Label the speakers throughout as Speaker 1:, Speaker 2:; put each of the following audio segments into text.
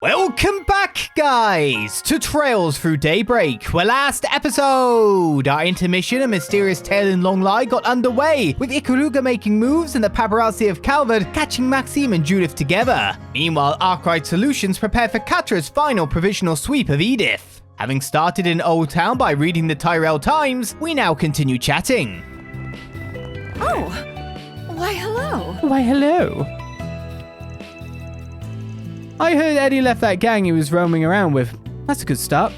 Speaker 1: Welcome back, guys, to Trails Through Daybreak, where last episode, our intermission and mysterious tale in Long Lie got underway, with Ikaruga making moves and the paparazzi of Calvard catching Maxime and Judith together. Meanwhile, Archry Solutions prepared for Quatre's final provisional sweep of Edith. Having started in Old Town by reading the Tyrell Times, we now continue chatting.
Speaker 2: Oh, why hello.
Speaker 3: Why hello. I heard Eddie left that gang he was roaming around with. That's a good start.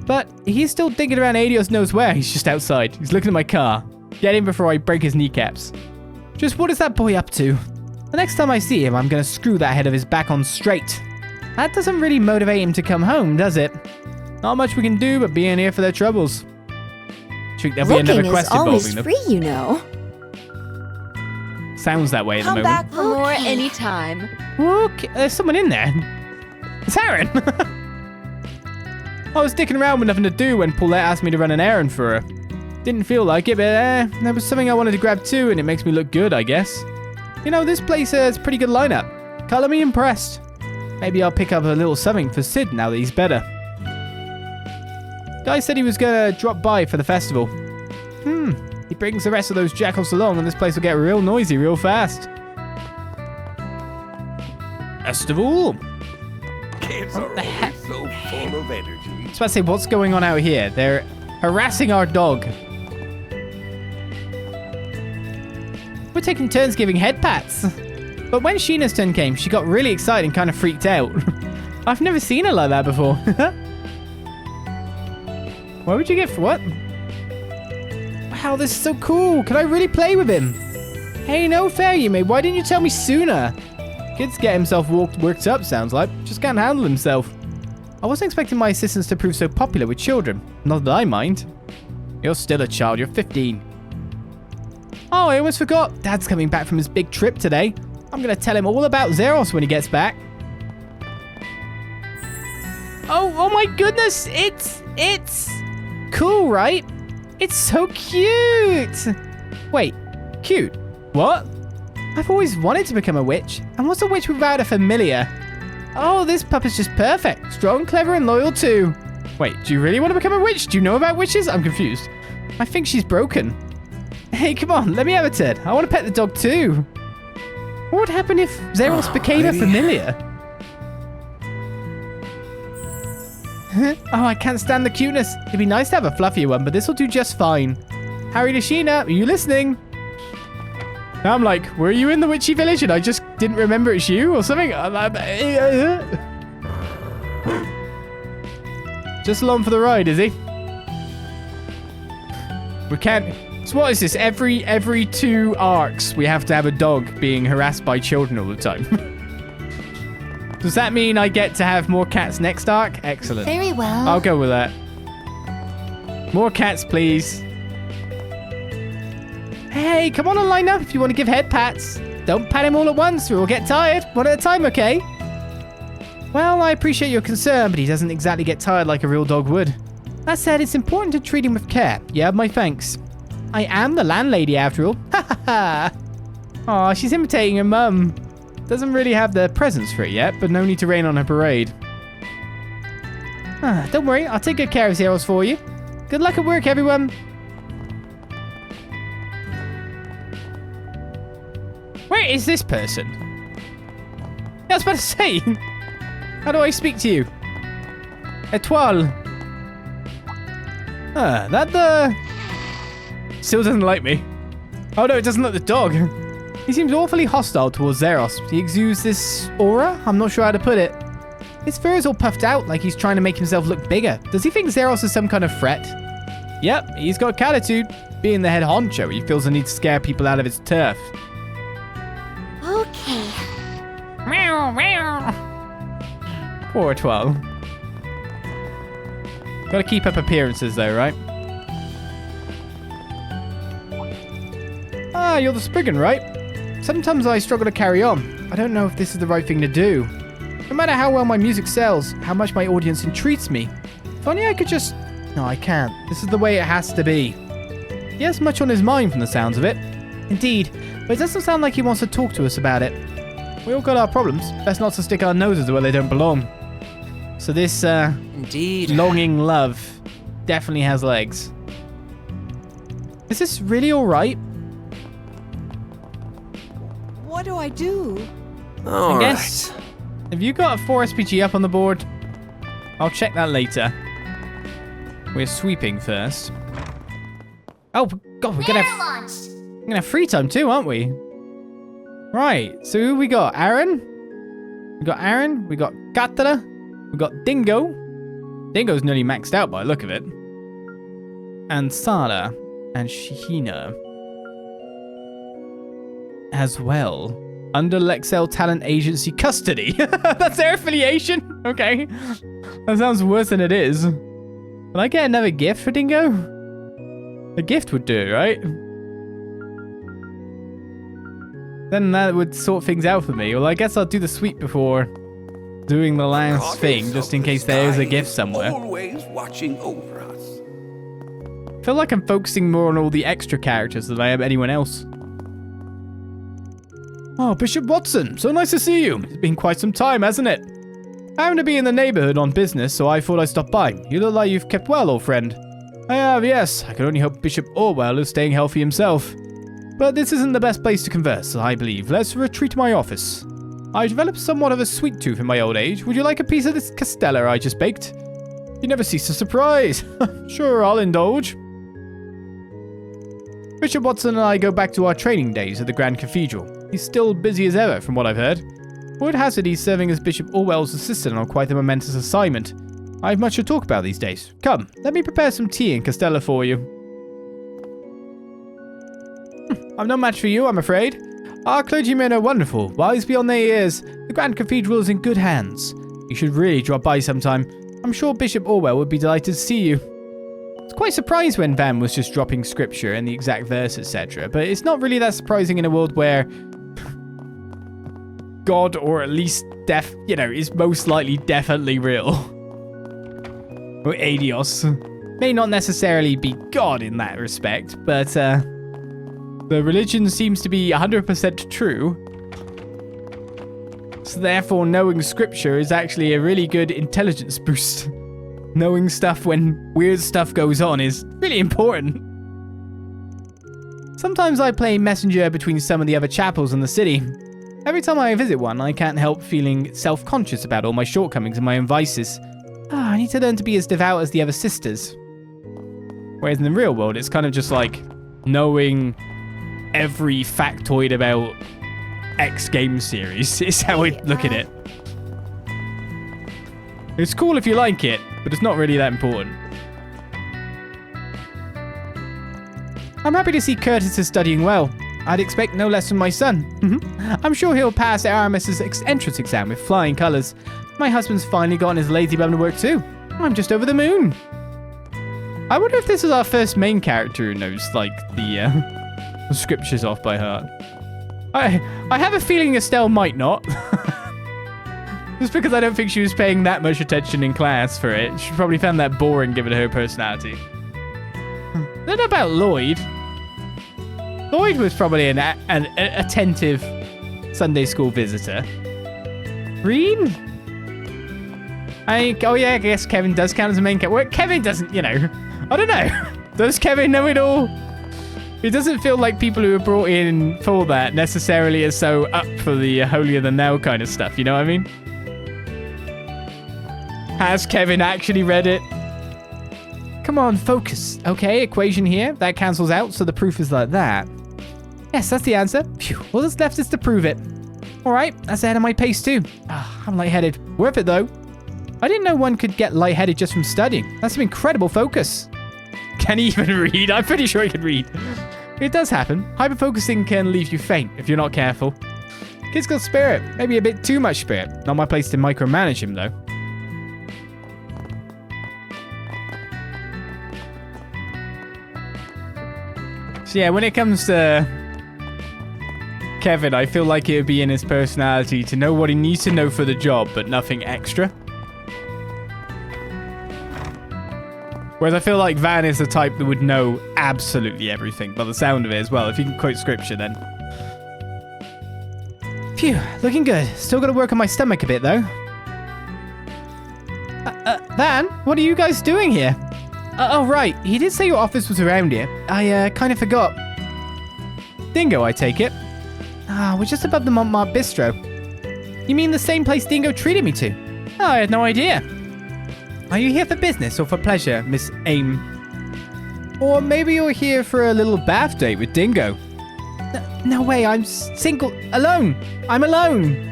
Speaker 3: But he's still thinking around Adios knows where. He's just outside. He's looking at my car. Get in before I break his kneecaps. Just what is that boy up to? The next time I see him, I'm going to screw that head of his back on straight. That doesn't really motivate him to come home, does it? Not much we can do but be in here for their troubles. Think there'll be another quest involving them.
Speaker 2: Looking is always free, you know.
Speaker 3: Sounds that way at the moment.
Speaker 2: Come back for more anytime.
Speaker 3: Okay, there's someone in there. It's Aaron. I was sticking around with nothing to do when Paulette asked me to run an errand for her. Didn't feel like it, but there was something I wanted to grab too, and it makes me look good, I guess. You know, this place has a pretty good lineup. Color me impressed. Maybe I'll pick up a little something for Sid now that he's better. Guy said he was gonna drop by for the festival. He brings the rest of those jackals along and this place will get real noisy real fast. Festival?
Speaker 4: Kids are always so full of energy.
Speaker 3: I was about to say, what's going on out here? They're harassing our dog. We're taking turns giving head pats. But when Sheena's turn came, she got really excited and kind of freaked out. I've never seen her like that before. What would you get for what? Wow, this is so cool. Can I really play with him? Hey, no fair, you mate. Why didn't you tell me sooner? Kid's get himself worked up, sounds like. Just can't handle himself. I wasn't expecting my assistants to prove so popular with children. Not that I mind. You're still a child. You're 15. Oh, I almost forgot. Dad's coming back from his big trip today. I'm going to tell him all about Zeros when he gets back. Oh my goodness. It's cool, right? It's so cute! Wait, cute? What? I've always wanted to become a witch. And what's a witch without a familiar? Oh, this pup is just perfect. Strong, clever, and loyal too. Wait, do you really want to become a witch? Do you know about witches? I'm confused. I think she's broken. Hey, come on, let me have a turn. I want to pet the dog too. What would happen if Zeros became a familiar? Oh, I can't stand the cuteness. It'd be nice to have a fluffier one, but this will do just fine. Harry to Sheena, are you listening? I'm like, were you in the witchy village and I just didn't remember it's you or something? Just along for the ride, is he? We can't... So what is this? Every 2 arcs, we have to have a dog being harassed by children all the time. Does that mean I get to have more cats next arc? Excellent.
Speaker 2: Very well.
Speaker 3: I'll go with that. More cats, please. Hey, come on and line up if you want to give head pats. Don't pat him all at once or we'll get tired. One at a time, okay? Well, I appreciate your concern, but he doesn't exactly get tired like a real dog would. That said, it's important to treat him with care. You have my thanks. I am the landlady, after all. Ha ha ha. Aw, she's imitating her mum. Doesn't really have the presence for it yet, but no need to rain on her parade. Don't worry, I'll take good care of Zeros for you. Good luck at work, everyone. Where is this person? Yeah, I was about to say. How do I speak to you? Etoile. That the... Still doesn't like me. Oh no, it doesn't like the dog. He seems awfully hostile towards Zeros. He exudes this aura? I'm not sure how to put it. His fur is all puffed out like he's trying to make himself look bigger. Does he think Zeros is some kind of threat? Yep, he's got attitude. Being the head honcho, he feels the need to scare people out of his turf.
Speaker 2: Okay.
Speaker 3: Meow, meow. Poor Etoile. Gotta keep up appearances though, right? Ah, you're the Spriggan, right? Sometimes I struggle to carry on. I don't know if this is the right thing to do. No matter how well my music sells, how much my audience entreats me. If only I could just... No, I can't. This is the way it has to be. He has much on his mind from the sounds of it. Indeed, but it doesn't sound like he wants to talk to us about it. We all got our problems. Best not to stick our noses where they don't belong. So this
Speaker 5: Indeed.
Speaker 3: longing love definitely has legs. Is this really all right?
Speaker 2: What do I do?
Speaker 5: All
Speaker 3: I guess.
Speaker 5: right.
Speaker 3: Have you got a 4 SPG up on the board? I'll check that later. We're sweeping first. Oh, God, we're gonna have free time too, aren't we? Right, so who we got? Aaron? We got Aaron, we got Quatre, we got Dingo. Dingo's nearly maxed out by the look of it. And Sara and Shihina as well. Under Lexel Talent Agency custody. That's their affiliation? Okay. That sounds worse than it is. Will I get another gift for Dingo? A gift would do, right? Then that would sort things out for me. Well, I guess I'll do the sweep before doing the last thing, just in case there is a gift somewhere.
Speaker 4: Always watching over us.
Speaker 3: I feel like I'm focusing more on all the extra characters than I am anyone else. Oh, Bishop Watson, so nice to see you. It's been quite some time, hasn't it? I happen to be in the neighborhood on business, so I thought I'd stop by. You look like you've kept well, old friend. I have, yes. I can only hope Bishop Orwell is staying healthy himself. But this isn't the best place to converse, I believe. Let's retreat to my office. I developed somewhat of a sweet tooth in my old age. Would you like a piece of this castella I just baked? You never cease to surprise. Sure, I'll indulge. Bishop Watson and I go back to our training days at the Grand Cathedral. He's still busy as ever, from what I've heard. Word has it he's serving as Bishop Orwell's assistant on quite a momentous assignment. I have much to talk about these days. Come, let me prepare some tea and castella for you. I'm no match for you, I'm afraid. Our clergymen are wonderful, wise beyond their years. The Grand Cathedral is in good hands. You should really drop by sometime. I'm sure Bishop Orwell would be delighted to see you. I was quite surprised when Van was just dropping scripture and the exact verse, etc. But it's not really that surprising in a world where God, or at least death, is most likely definitely real. Or Adios. May not necessarily be God in that respect, but the religion seems to be 100% true. So therefore, knowing scripture is actually a really good intelligence boost. Knowing stuff when weird stuff goes on is really important. Sometimes I play messenger between some of the other chapels in the city. Every time I visit one, I can't help feeling self-conscious about all my shortcomings and my own vices. I need to learn to be as devout as the other sisters. Whereas in the real world, it's kind of just like knowing every factoid about X game series is how I look at it. It's cool if you like it, but it's not really that important. I'm happy to see Curtis is studying well. I'd expect no less from my son. I'm sure he'll pass Aramis's entrance exam with flying colours. My husband's finally gotten his lazy bum to work too. I'm just over the moon. I wonder if this is our first main character who knows, like, the scriptures off by heart. I have a feeling Estelle might not. Just because I don't think she was paying that much attention in class for it. She probably found that boring given her personality. Then about Lloyd. Lloyd was probably an attentive Sunday school visitor. Green? I guess Kevin does count as a main character. Well, Kevin doesn't, I don't know. Does Kevin know it all? It doesn't feel like people who are brought in for that necessarily are so up for the holier than thou kind of stuff, you know what I mean? Has Kevin actually read it? Come on, focus. Okay, equation here. That cancels out, so the proof is like that. Yes, that's the answer. Phew. All that's left is to prove it. All right, that's ahead of my pace too. I'm lightheaded. Worth it though. I didn't know one could get lightheaded just from studying. That's some incredible focus. Can he even read? I'm pretty sure he can read. It does happen. Hyperfocusing can leave you faint if you're not careful. Kid's got spirit. Maybe a bit too much spirit. Not my place to micromanage him though. So yeah, when it comes to Kevin, I feel like it would be in his personality to know what he needs to know for the job, but nothing extra. Whereas I feel like Van is the type that would know absolutely everything, by the sound of it as well. If you can quote scripture, then. Phew, looking good. Still got to work on my stomach a bit, though. Van, what are you guys doing here? Oh, right. He did say your office was around here. I kind of forgot. Dingo, I take it. We're just above the Montmartre Bistro. You mean the same place Dingo treated me to? Oh, I had no idea. Are you here for business or for pleasure, Miss Aim? Or maybe you're here for a little bath date with Dingo. No way, I'm single, alone. I'm alone.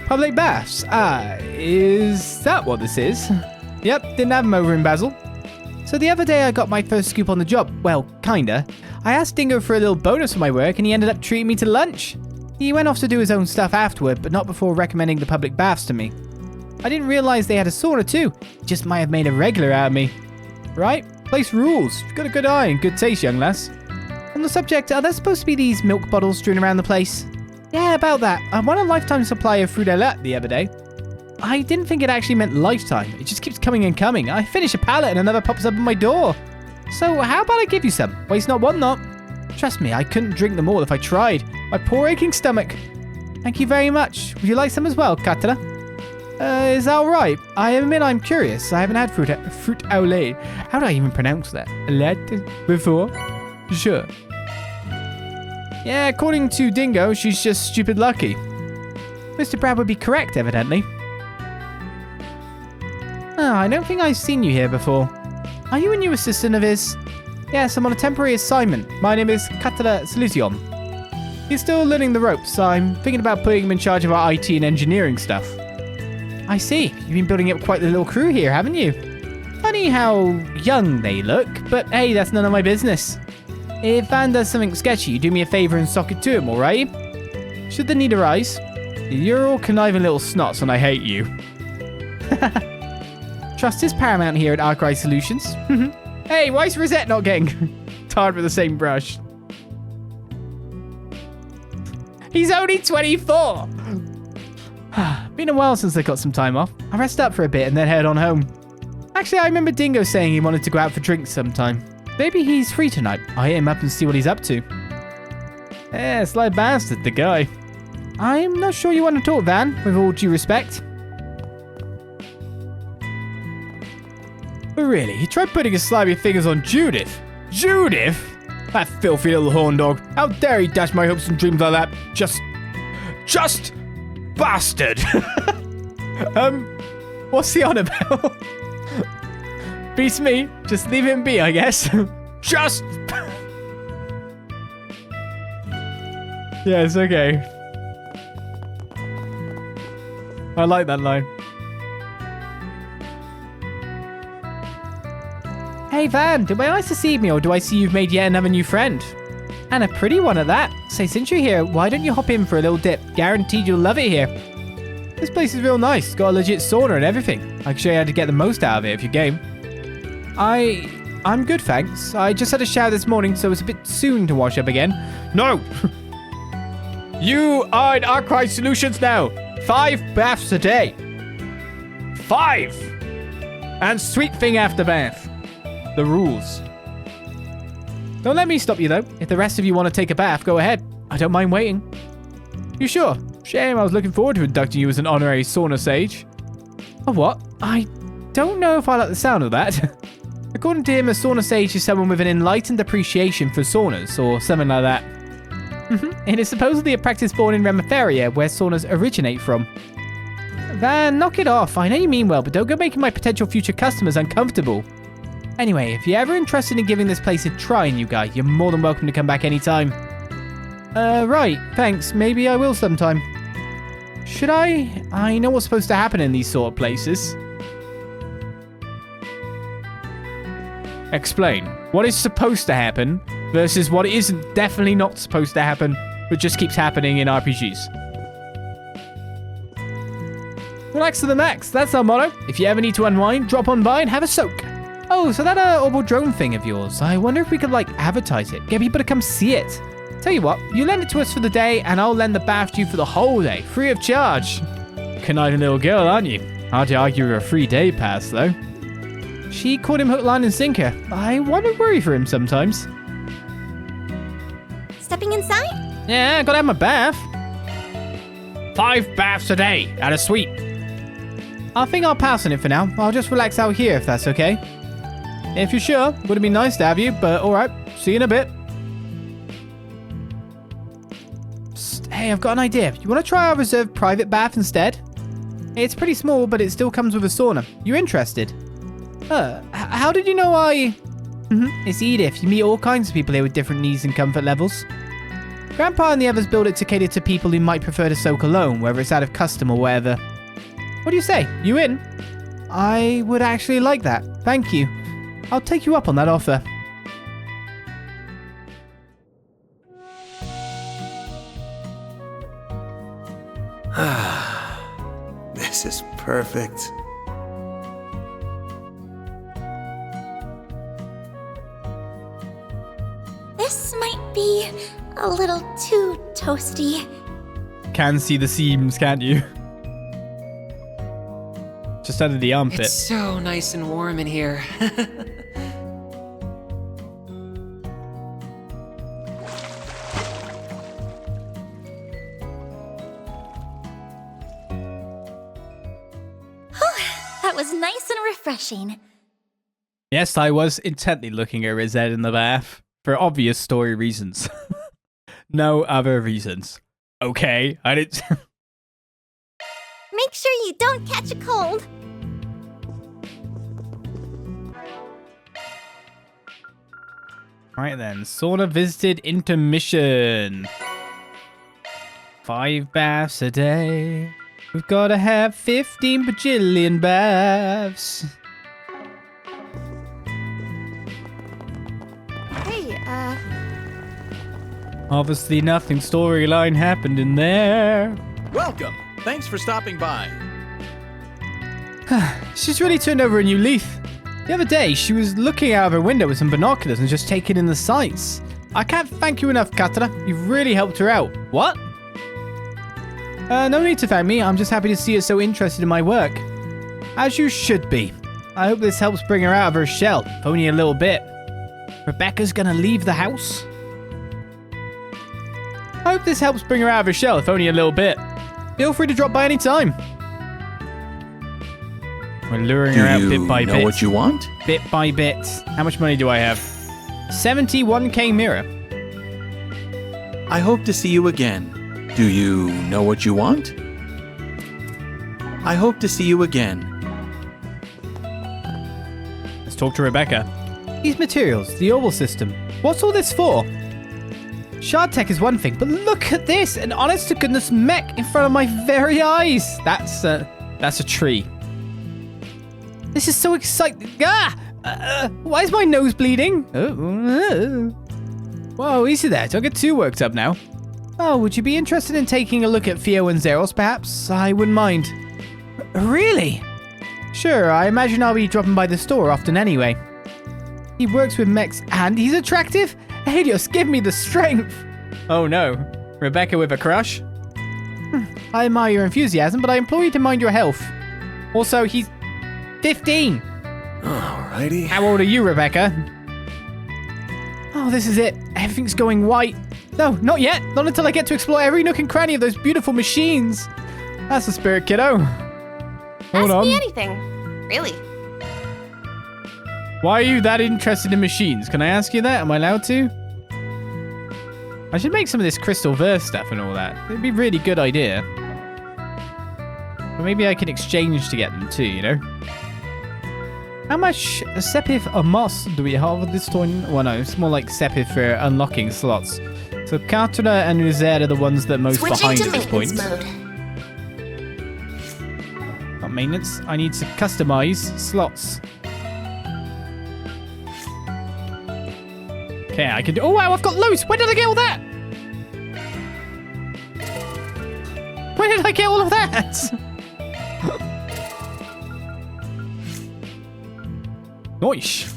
Speaker 3: Public baths. Is that what this is? Yep, didn't have them over in Basel. So the other day I got my first scoop on the job. Well, kinda. I asked Dingo for a little bonus for my work and he ended up treating me to lunch. He went off to do his own stuff afterward, but not before recommending the public baths to me. I didn't realize they had a sauna too. Just might have made a regular out of me. Right? Place rules. You've got a good eye and good taste, young lass. On the subject, are there supposed to be these milk bottles strewn around the place? Yeah, about that. I won a lifetime supply of fruit Fruit the other day. I didn't think it actually meant lifetime. It just keeps coming and coming. I finish a pallet and another pops up on my door. So how about I give you some? Waste not, want not. Trust me, I couldn't drink them all if I tried. My poor aching stomach. Thank you very much. Would you like some as well, Quatre? Is that alright? I admit I'm curious. I haven't had fruit au lait. How do I even pronounce that? Before? Sure. Yeah, according to Dingo, she's just stupid lucky. Mr. Brad would be correct, evidently. I don't think I've seen you here before. Are you a new assistant of his? Yes, I'm on a temporary assignment. My name is Quatre Solutions. He's still learning the ropes. I'm thinking about putting him in charge of our IT and engineering stuff. I see. You've been building up quite the little crew here, haven't you? Funny how young they look, but hey, that's none of my business. If Van does something sketchy, do me a favor and sock it to him, alright? Should the need arise? You're all conniving little snots and I hate you. Trust is paramount here at Archry Solutions. Hey, why is Rosette not getting tarred with the same brush? He's only 24! Been a while since I got some time off. I'll rest up for a bit and then head on home. Actually, I remember Dingo saying he wanted to go out for drinks sometime. Maybe he's free tonight. I'll hit him up and see what he's up to. Yeah, sly bastard, the guy. I'm not sure you want to talk, Van, with all due respect. But really, he tried putting his slimy fingers on Judith. Judith? That filthy little horn dog. How dare he dash my hopes and dreams like that? Just bastard. What's he on about? Beats me. Just leave him be, I guess. Just. Yes, okay. I like that line. Hey Van, did my eyes deceive me or do I see you've made yet another new friend? And a pretty one at that. Say, since you're here, why don't you hop in for a little dip? Guaranteed you'll love it here. This place is real nice. It's got a legit sauna and everything. I can show you how to get the most out of it if you're game. I'm good, thanks. I just had a shower this morning, so it's a bit soon to wash up again. No! You are in Archry Solutions now. 5 baths a day. 5! And sweet thing after bath. The rules. Don't let me stop you, though. If the rest of you want to take a bath, go ahead. I don't mind waiting. You sure? Shame, I was looking forward to inducting you as an honorary sauna sage. A what? I don't know if I like the sound of that. According to him, a sauna sage is someone with an enlightened appreciation for saunas, or something like that. It is supposedly a practice born in Remiferia, where saunas originate from. Van, knock it off. I know you mean well, but don't go making my potential future customers uncomfortable. Anyway, if you're ever interested in giving this place a try, new guy, you're more than welcome to come back anytime. Right, thanks. Maybe I will sometime. Should I? I know what's supposed to happen in these sort of places. Explain. What is supposed to happen versus what isn't definitely not supposed to happen, but just keeps happening in RPGs. Relax to the max. That's our motto. If you ever need to unwind, drop on by and have a soak. Oh, so that Orbal drone thing of yours, I wonder if we could, advertise it. Get people to come see it. Tell you what, you lend it to us for the day, and I'll lend the bath to you for the whole day, free of charge. Conniving little girl, aren't you? Hard to argue with a free day pass, though. She caught him hook, line, and sinker. I wonder worry for him sometimes.
Speaker 5: Stepping inside?
Speaker 3: Yeah, gotta have my bath. 5 baths a day, at a suite. I think I'll pass on it for now. I'll just relax out here if that's okay. If you're sure, would have been nice to have you, but alright. See you in a bit. Psst, hey, I've got an idea. You want to try our reserved private bath instead? It's pretty small, but it still comes with a sauna. You interested? How did you know I... It's Edith. You meet all kinds of people here with different needs and comfort levels. Grandpa and the others built it to cater to people who might prefer to soak alone, whether it's out of custom or whatever. What do you say? You in? I would actually like that. Thank you. I'll take you up on that offer.
Speaker 4: This is perfect.
Speaker 5: This might be a little too toasty.
Speaker 3: Can see the seams, can't you? Just under the armpit.
Speaker 6: It's so nice and warm in here.
Speaker 5: That was nice and refreshing.
Speaker 3: Yes, I was intently looking at Rizette in the bath. For obvious story reasons. No other reasons. Okay, I didn't...
Speaker 5: Make sure you don't catch a cold.
Speaker 3: Right then, sauna visited intermission. 5 baths a day. We've got to have 15 bajillion baths.
Speaker 2: Hey,
Speaker 3: Obviously nothing storyline happened in there.
Speaker 7: Welcome. Thanks for stopping by.
Speaker 3: She's really turned over a new leaf. The other day, she was looking out of her window with some binoculars and just taking in the sights. I can't thank you enough, Quatre. You've really helped her out. What? No need to thank me. I'm just happy to see her so interested in my work. As you should be. I hope this helps bring her out of her shell, if only a little bit. Rebecca's gonna leave the house? I hope this helps bring her out of her shell, if only a little bit. Feel free to drop by any time. We're luring her out bit by bit.
Speaker 7: Do you know what you want?
Speaker 3: Bit by bit. How much money do I have? 71k mirror.
Speaker 7: I hope to see you again. Do you know what you want? I hope to see you again.
Speaker 3: Let's talk to Rebecca. These materials, the Orbal system. What's all this for? Shard tech is one thing, but look at this! An honest-to-goodness mech in front of my very eyes! That's a tree. This is so exciting. Why is my nose bleeding? Whoa, easy there. Don't get too worked up now. Oh, would you be interested in taking a look at Theo and Zeros, perhaps? I wouldn't mind. Really? Sure, I imagine I'll be dropping by the store often anyway. He works with mechs and he's attractive? Helios, give me the strength! Oh no. Rebecca with a crush? I admire your enthusiasm, but I implore you to mind your health. Also, he's 15.
Speaker 4: Alrighty.
Speaker 3: How old are you, Rebecca? Oh, this is it. Everything's going white. No, not yet. Not until I get to explore every nook and cranny of those beautiful machines. That's the spirit, kiddo. Hold
Speaker 8: Ask
Speaker 3: on.
Speaker 8: me anything. Really.
Speaker 3: Why are you that interested in machines? Can I ask you that? Am I allowed to? I should make some of this crystal verse stuff and all that. It'd be a really good idea. But maybe I can exchange to get them too, you know? How much Sepith or Moss do we have at this time? Well, no, it's more like Sepith for unlocking slots. So Quatre and Rizette are the ones that are most
Speaker 5: Switching
Speaker 3: behind
Speaker 5: to
Speaker 3: at this point.
Speaker 5: maintenance mode.
Speaker 3: Not maintenance. I need to customize slots. Okay, I can do... Oh, wow, I've got loads. Where did I get all that? Where did I get all of that? Nice.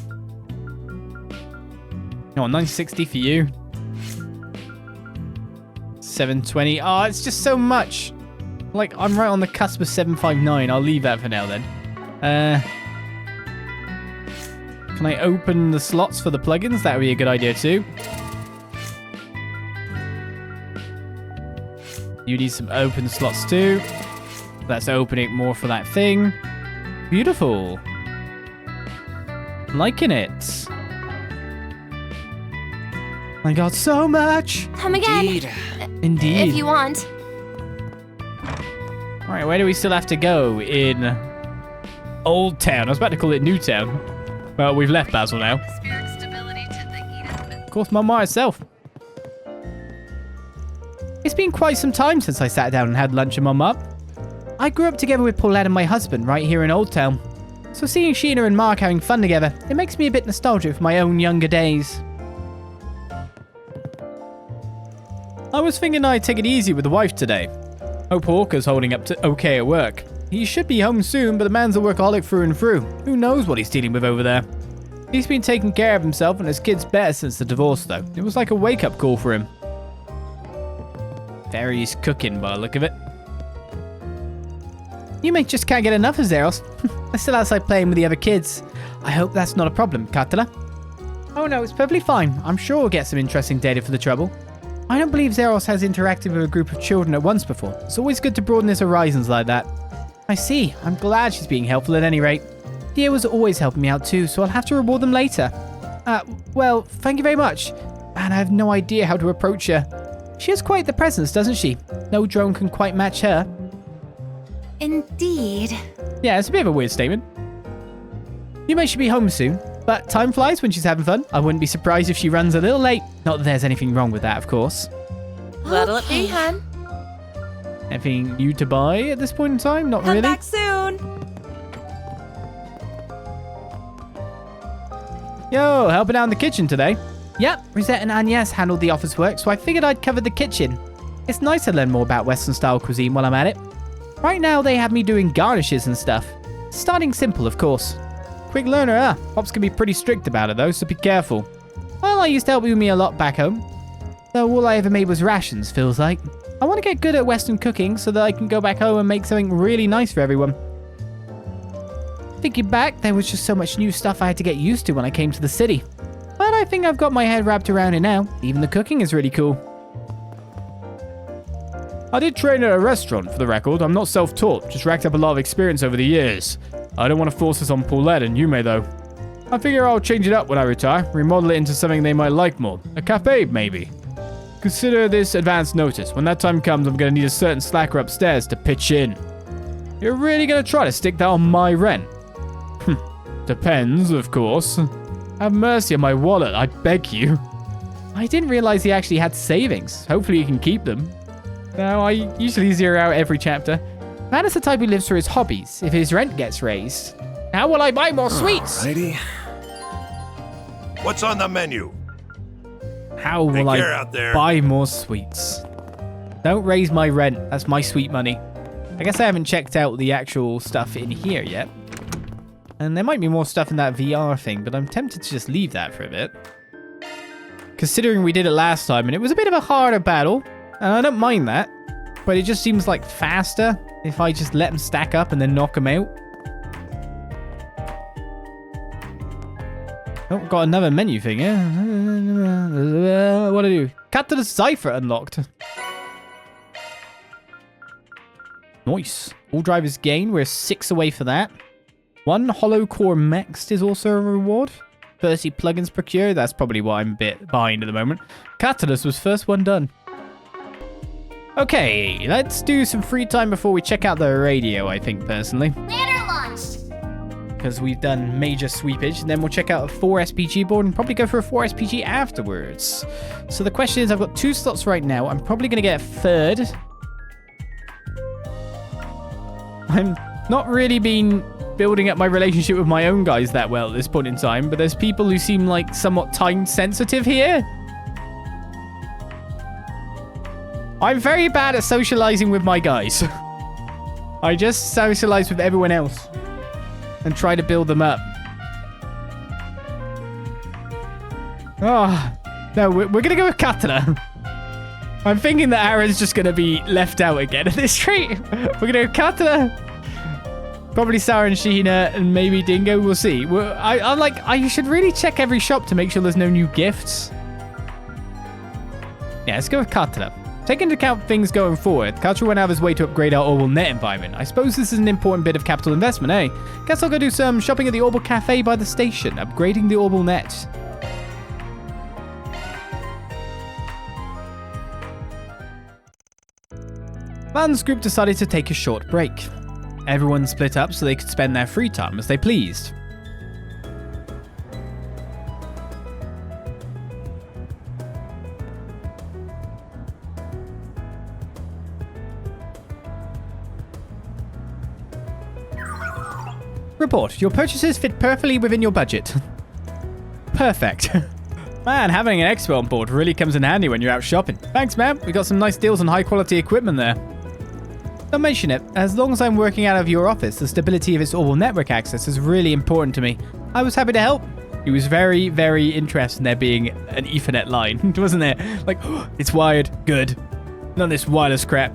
Speaker 3: No, 960 for you. 720. Oh, it's just so much. Like, I'm right on the cusp of 759. I'll leave that for now, then. Can I open the slots for the plugins? That would be a good idea, too. You need some open slots, too. Let's open it more for that thing. Beautiful. Liking it. I got so much.
Speaker 5: Come again.
Speaker 3: Indeed.
Speaker 5: If you want.
Speaker 3: All right, where do we still have to go? In Old Town. I was about to call it New Town. Well, we've left Basel now. Of course, Mama herself. It's been quite some time since I sat down and had lunch with Mum Up. I grew up together with Paulette and my husband right here in Old Town. So seeing Sheena and Mark having fun together, it makes me a bit nostalgic for my own younger days. I was thinking I'd take it easy with the wife today. Hope Hawker's holding up to okay at work. He should be home soon, but the man's a workaholic through and through. Who knows what he's dealing with over there? He's been taking care of himself and his kids better since the divorce, though. It was like a wake-up call for him. Fairy's cooking by the look of it. You mate just can't get enough of Zeros. I'm still outside playing with the other kids. I hope that's not a problem, Katala. Oh no, it's perfectly fine. I'm sure we'll get some interesting data for the trouble. I don't believe Zeros has interacted with a group of children at once before. It's always good to broaden his horizons like that. I see. I'm glad she's being helpful at any rate. Dia was always helping me out too, so I'll have to reward them later. Well, thank you very much. And I have no idea how to approach her. She has quite the presence, doesn't she? No drone can quite match her.
Speaker 5: Indeed.
Speaker 3: Yeah, it's a bit of a weird statement. You may should be home soon, but time flies when she's having fun. I wouldn't be surprised if she runs a little late. Not that there's anything wrong with that, of course.
Speaker 2: That'll it be, hun.
Speaker 3: Anything new to buy at this point in time? Not
Speaker 2: Come
Speaker 3: really.
Speaker 2: back soon.
Speaker 3: Yo, helping out in the kitchen today. Yep, Rosette and Agnès handled the office work, so I figured I'd cover the kitchen. It's nice to learn more about Western-style cuisine while I'm at it. Right now, they have me doing garnishes and stuff. Starting simple, of course. Quick learner, huh? Pops can be pretty strict about it, though, so be careful. Well, I used to help with me a lot back home. Though all I ever made was rations, feels like. I want to get good at Western cooking so that I can go back home and make something really nice for everyone. Thinking back, there was just so much new stuff I had to get used to when I came to the city. But I think I've got my head wrapped around it now. Even the cooking is really cool. I did train at a restaurant, for the record. I'm not self-taught, just racked up a lot of experience over the years. I don't want to force this on Paulette and Yume, though. I figure I'll change it up when I retire, remodel it into something they might like more. A cafe, maybe. Consider this advance notice. When that time comes, I'm going to need a certain slacker upstairs to pitch in. You're really going to try to stick that on my rent? Depends, of course. Have mercy on my wallet, I beg you. I didn't realize he actually had savings. Hopefully he can keep them. No, I usually zero out every chapter. Man is the type who lives for his hobbies. If his rent gets raised, how will I buy more sweets?
Speaker 4: Alrighty. What's on the menu?
Speaker 3: How will
Speaker 4: Take care
Speaker 3: I
Speaker 4: out there.
Speaker 3: buy more sweets? Don't raise my rent. That's my sweet money. I guess I haven't checked out the actual stuff in here yet. And there might be more stuff in that VR thing, but I'm tempted to just leave that for a bit. Considering we did it last time, and it was a bit of a harder battle, and I don't mind that, but it just seems like faster if I just let them stack up and then knock them out. Oh, got another menu thing here. What do I do? Cut to the cipher unlocked. Nice. All drivers gain. We're 6 away for that. 1 hollow core mexed is also a reward. 30 plugins procured. That's probably why I'm a bit behind at the moment. Catalyst was first one done. Okay, let's do some free time before we check out the radio, I think, personally.
Speaker 5: Banner launched.
Speaker 3: Because we've done major sweepage, and then we'll check out a 4 SPG board and probably go for a 4 SPG afterwards. So the question is, I've got 2 slots right now. I'm probably going to get a 3rd. I'm not really been building up my relationship with my own guys that well at this point in time, but there's people who seem like somewhat time sensitive here. I'm very bad at socializing with my guys. I just socialize with everyone else and try to build them up. Oh, no, we're going to go with Katana. I'm thinking that Aaron's just going to be left out again at this rate. We're going to go Katana. Probably Sarah and Sheena and maybe Dingo. We'll see. I'm like, I should really check every shop to make sure there's no new gifts. Yeah, let's go with Katana. Taking into account things going forward, Quatre went out of his way to upgrade our Orbal Net environment. I suppose this is an important bit of capital investment, eh? Guess I'll go do some shopping at the Orbal Cafe by the station, upgrading the Orbal Net. Van's group decided to take a short break. Everyone split up so they could spend their free time as they pleased. Report. Your purchases fit perfectly within your budget. Perfect. Man, having an expo on board really comes in handy when you're out shopping. Thanks, man. We got some nice deals on high quality equipment there. Don't mention it. As long as I'm working out of your office, the stability of its Orbal network access is really important to me. I was happy to help. He was very, very interested in there being an Ethernet line, wasn't there? Like, oh, it's wired. Good. None of this wireless crap.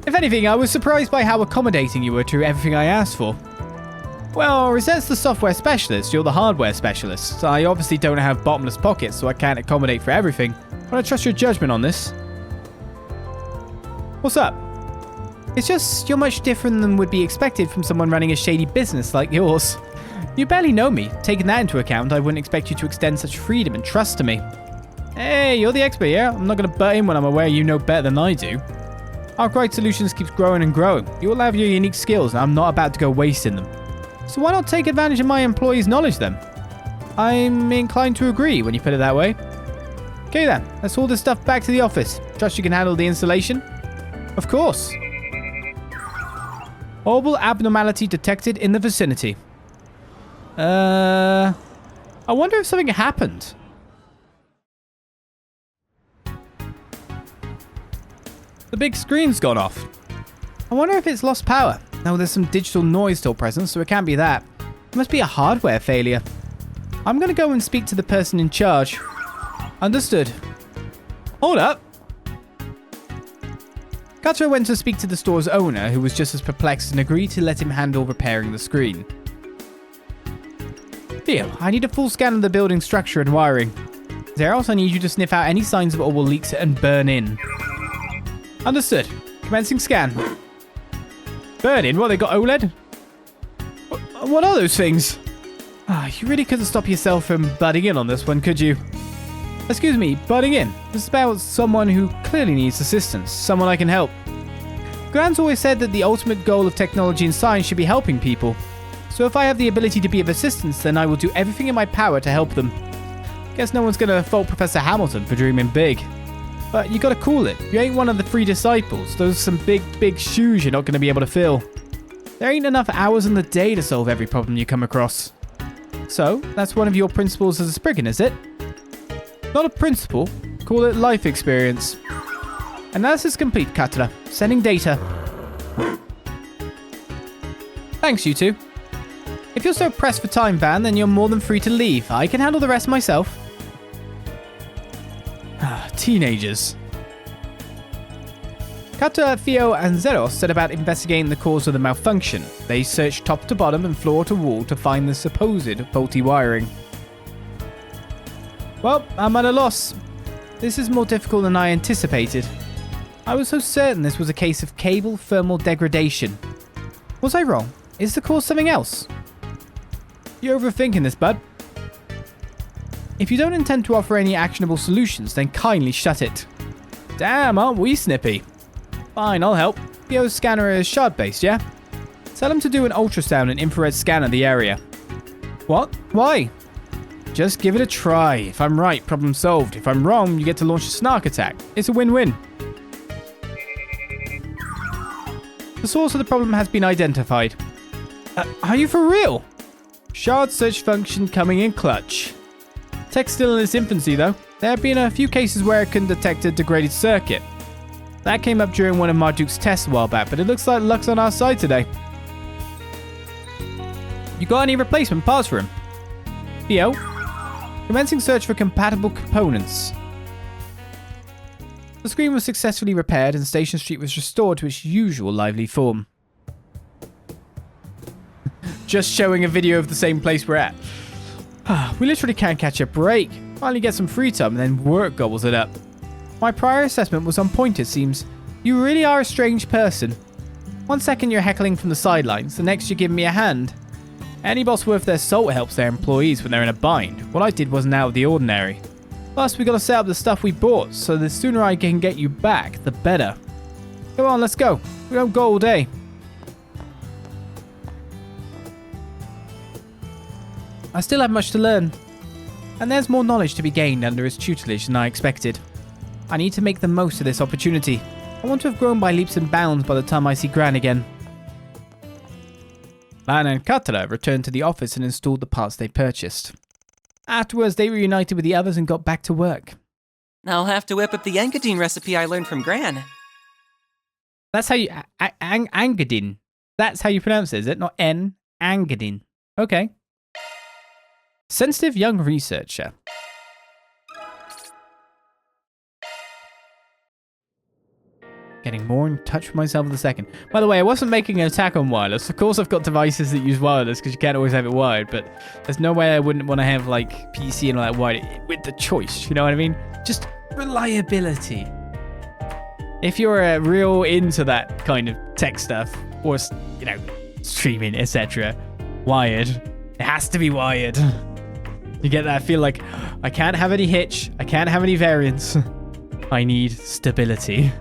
Speaker 3: If anything, I was surprised by how accommodating you were to everything I asked for. Well, Rosette's the software specialist, you're the hardware specialist. I obviously don't have bottomless pockets, so I can't accommodate for everything, but I trust your judgment on this. What's up? It's just, you're much different than would be expected from someone running a shady business like yours. You barely know me. Taking that into account, I wouldn't expect you to extend such freedom and trust to me. Hey, you're the expert, yeah? I'm not going to butt in when I'm aware you know better than I do. Archry Solutions keeps growing and growing. You all have your unique skills, and I'm not about to go wasting them. So why not take advantage of my employees' knowledge then? I'm inclined to agree when you put it that way. Okay then, let's haul this stuff back to the office. Trust you can handle the installation? Of course. Orbal abnormality detected in the vicinity. I wonder if something happened. The big screen's gone off. I wonder if it's lost power. No, there's some digital noise still present, so it can't be that. It must be a hardware failure. I'm going to go and speak to the person in charge. Understood. Hold up. Quatre went to speak to the store's owner, who was just as perplexed, and agreed to let him handle repairing the screen. Theo, I need a full scan of the building structure and wiring. Zeros, I need you to sniff out any signs of Orbal leaks and burn in. Understood. Commencing scan. Burn in? What, they got OLED? What are those things? You really couldn't stop yourself from butting in on this one, could you? Excuse me, butting in. This is about someone who clearly needs assistance. Someone I can help. Grant's always said that the ultimate goal of technology and science should be helping people. So if I have the ability to be of assistance, then I will do everything in my power to help them. Guess no one's gonna fault Professor Hamilton for dreaming big. But you gotta cool it. You ain't one of the 3 disciples. Those are some big shoes you're not gonna be able to fill. There ain't enough hours in the day to solve every problem you come across. So, that's one of your principles as a Spriggan, is it? Not a principle. Call it life experience. Analysis complete, Quatre. Sending data. Thanks, you two. If you're so pressed for time, Van, then you're more than free to leave. I can handle the rest myself. Teenagers. Quatre, Theo, and Zeros set about investigating the cause of the malfunction. They searched top to bottom and floor to wall to find the supposed faulty wiring. Well, I'm at a loss. This is more difficult than I anticipated. I was so certain this was a case of cable thermal degradation. Was I wrong? Is the cause something else? You're overthinking this, bud. If you don't intend to offer any actionable solutions, then kindly shut it. Damn, aren't we snippy? Fine, I'll help. Theo's scanner is shard-based, yeah? Tell him to do an ultrasound and infrared scan of the area. What? Why? Just give it a try. If I'm right, problem solved. If I'm wrong, you get to launch a snark attack. It's a win-win. The source of the problem has been identified. Are you for real? Shard search function coming in clutch. Tech's still in its infancy though. There have been a few cases where it can detect a degraded circuit. That came up during one of Marduk's tests a while back, but it looks like luck's on our side today. You got any replacement parts for him? Theo? Commencing search for compatible components. The screen was successfully repaired and Station Street was restored to its usual lively form. Just showing a video of the same place we're at. We literally can't catch a break. Finally get some free time and then work gobbles it up. My prior assessment was on point, it seems. You really are a strange person. One second you're heckling from the sidelines, the next you're giving me a hand. Any boss worth their salt helps their employees when they're in a bind. What I did wasn't out of the ordinary. Plus, we gotta set up the stuff we bought, so the sooner I can get you back, the better. Come on, let's go. We don't go all day. I still have much to learn. And there's more knowledge to be gained under his tutelage than I expected. I need to make the most of this opportunity. I want to have grown by leaps and bounds by the time I see Gran again. Lan and Quatre returned to the office and installed the parts they purchased. Afterwards, they reunited with the others and got back to work.
Speaker 6: I'll have to whip up the Engadine recipe I learned from Gran.
Speaker 3: That's how you... Angadin. That's how you pronounce it, is it? Not N. Angadin. Okay. Sensitive young researcher. Getting more in touch with myself with the second. By the way, I wasn't making an attack on wireless. Of course, I've got devices that use wireless because you can't always have it wired, but there's no way I wouldn't want to have like PC and all that wired with the choice. You know what I mean? Just reliability. If you're real into that kind of tech stuff or, you know, streaming, etc., wired, it has to be wired. You get that feel like I can't have any hitch. I can't have any variance. I need stability.